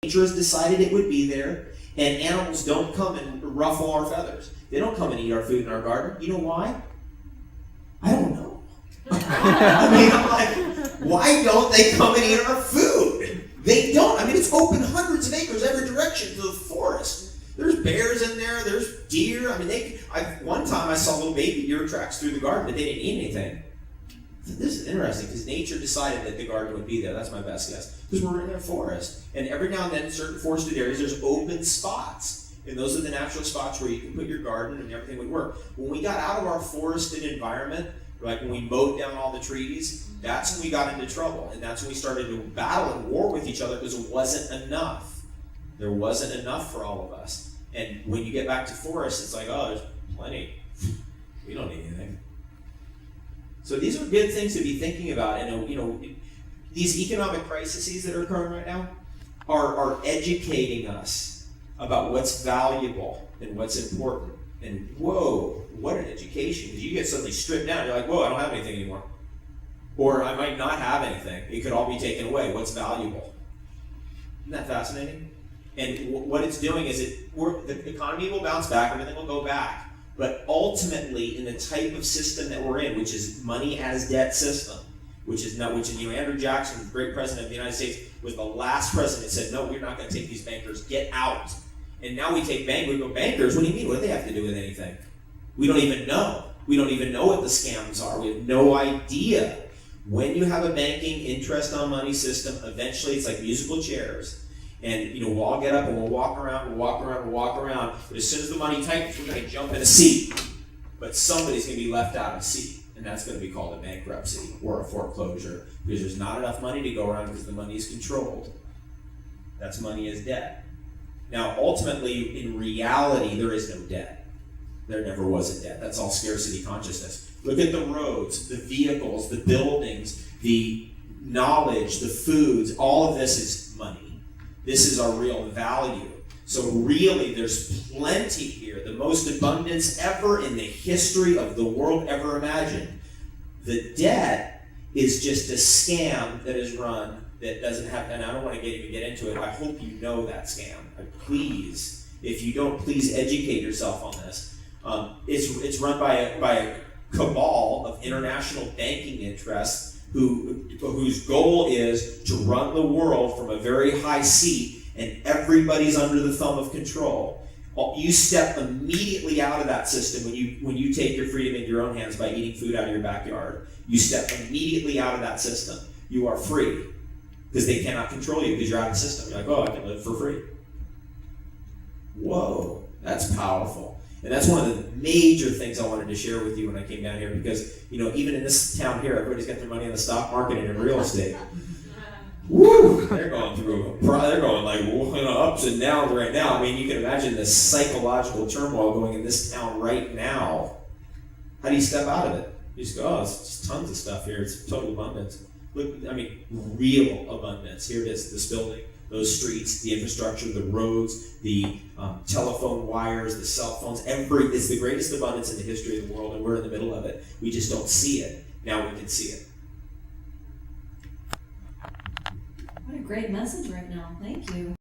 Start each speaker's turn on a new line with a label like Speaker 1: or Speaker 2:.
Speaker 1: nature has decided it would be there, and animals don't come and ruffle our feathers. They don't come and eat our food in our garden. You know why? I don't know. I mean, I'm like, why don't they come and eat our food? They don't. I mean, it's open hundreds of acres every direction to the forest. There's bears in there. There's deer. I mean, one time I saw little baby deer tracks through the garden, but they didn't eat anything. This is interesting because nature decided that the garden would be there. That's my best guess. Because we're in a forest. And every now and then in certain forested areas, there's open spots. And those are the natural spots where you can put your garden and everything would work. When we got out of our forested environment, like when we mowed down all the trees, that's when we got into trouble. And that's when we started to battle and war with each other because it wasn't enough. There wasn't enough for all of us. And when you get back to forest, it's like, oh, there's plenty. We don't need anything. So these are good things to be thinking about. And these economic crises that are occurring right now are educating us about what's valuable and what's important. And whoa, what an education. Because you get suddenly stripped down. You're like, whoa, I don't have anything anymore. Or I might not have anything. It could all be taken away. What's valuable? Isn't that fascinating? And what it's doing is the economy will bounce back, everything will go back. But ultimately, in the type of system that we're in, which is money as debt system, which is Andrew Jackson, the great president of the United States, was the last president that said, no, we're not going to take these bankers, get out. And now we take bankers, what do you mean? What do they have to do with anything? We don't even know. We don't even know what the scams are. We have no idea. When you have a banking interest on money system, eventually it's like musical chairs. And we'll all get up and we'll walk around. But as soon as the money tightens, we're going to jump in a seat. But somebody's going to be left out of a seat. And that's going to be called a bankruptcy or a foreclosure. Because there's not enough money to go around because the money is controlled. That's money as debt. Now, ultimately, in reality, there is no debt. There never was a debt. That's all scarcity consciousness. Look at the roads, the vehicles, the buildings, the knowledge, the foods. All of this is money. This is our real value. So really, there's plenty here. The most abundance ever in the history of the world ever imagined. The debt is just a scam that is run that doesn't have, and I don't want to even get into it. I hope you know that scam. Please, if you don't, please educate yourself on this. It's run by a cabal of international banking interests whose goal is to run the world from a very high seat, and everybody's under the thumb of control. You step immediately out of that system when you take your freedom into your own hands by eating food out of your backyard. You step immediately out of that system. You are free because they cannot control you because you're out of the system. You're like, oh, I can live for free. Whoa, that's powerful. And that's one of the major things I wanted to share with you when I came down here, because even in this town here, everybody's got their money in the stock market and in real estate. Woo! They're going like ups and downs right now. I mean, you can imagine the psychological turmoil going in this town right now. How do you step out of it? You just go, oh, it's just tons of stuff here. It's total abundance. Look, I mean, real abundance. Here it is, this building, those streets, the infrastructure, the roads, the telephone wires, the cell phones. It's the greatest abundance in the history of the world, and we're in the middle of it. We just don't see it. Now we can see it.
Speaker 2: What a great message right now. Thank you.